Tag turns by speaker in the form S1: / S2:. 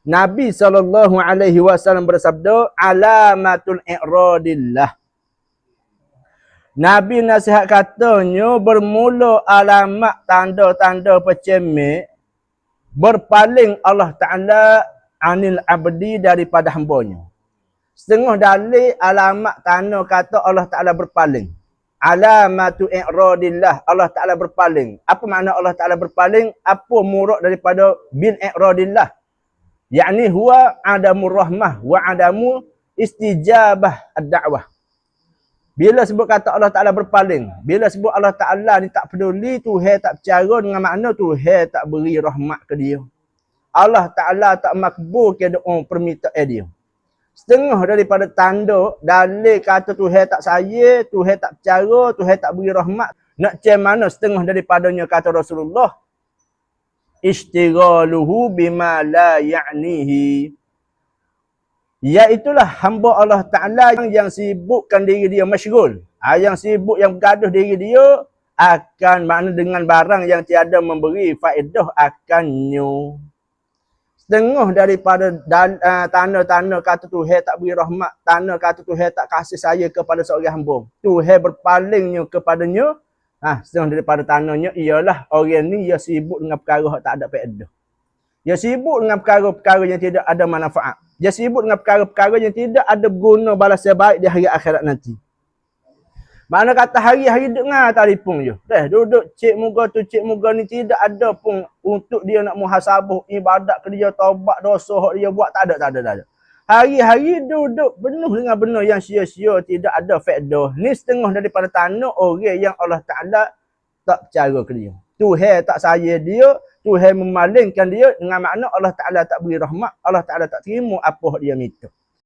S1: Nabi SAW bersabda, alamatul i'radillah. Nabi nasihat katanya, bermula alamat tanda-tanda pecemik, berpaling Allah Ta'ala anil abdi daripada hambanya. Setengah dalil alamat tanda kata Allah Ta'ala berpaling. Alamatu i'radillah, Allah Ta'ala berpaling. Apa makna Allah Ta'ala berpaling? Apa murad daripada bil i'radillah? Yakni huwa adamur rahmah wa adamu istijabah ad-da'wah. Bila sebut kata Allah Ta'ala berpaling, bila sebut Allah Ta'ala ni tak peduli, Tuhan tak percaya dengan makna Tuhan tak beri rahmat ke dia. Allah Ta'ala tak makbul ke doa permintaan dia. Setengah daripada tanda, dalil kata Tuhan tak sayang, Tuhan tak percaya, Tuhan tak beri rahmat. Nak macam mana setengah daripadanya kata Rasulullah? Ishtighaluhu bima la ya'nihi. Iaitulah hamba Allah Ta'ala yang sibukkan diri dia masyghul. Yang sibuk, yang bergaduh diri dia akan makna dengan barang yang tiada memberi faedah akannya. Setengah daripada tanda-tanda kata Tuhan tak beri rahmat, tanda kata Tuhan tak kasih sayang kepada seorang hamba, Tuhan berpalingnya kepadanya, setengah daripada tandanya ialah orang ni dia sibuk dengan perkara yang tak ada faedah. Dia sibuk dengan perkara-perkara yang tidak ada manfaat. Dia sibuk dengan perkara-perkara yang tidak ada guna balasan baik di hari akhirat nanti. Mana kata hari-hari dengar telefon je. Duduk cik muka ni tidak ada pun untuk dia nak muhasabah ibadat ke dia, taubat dosa hak dia buat, tak ada. Hari-hari duduk penuh dengan benda yang sia-sia, tidak ada faedah. Ni setengah daripada tanda orang yang Allah Ta'ala tak percaya ke dia. Tuhan tak sayang dia, Tuhan memalingkan dia dengan makna Allah Ta'ala tak beri rahmat, Allah Ta'ala tak terima apa dia minta.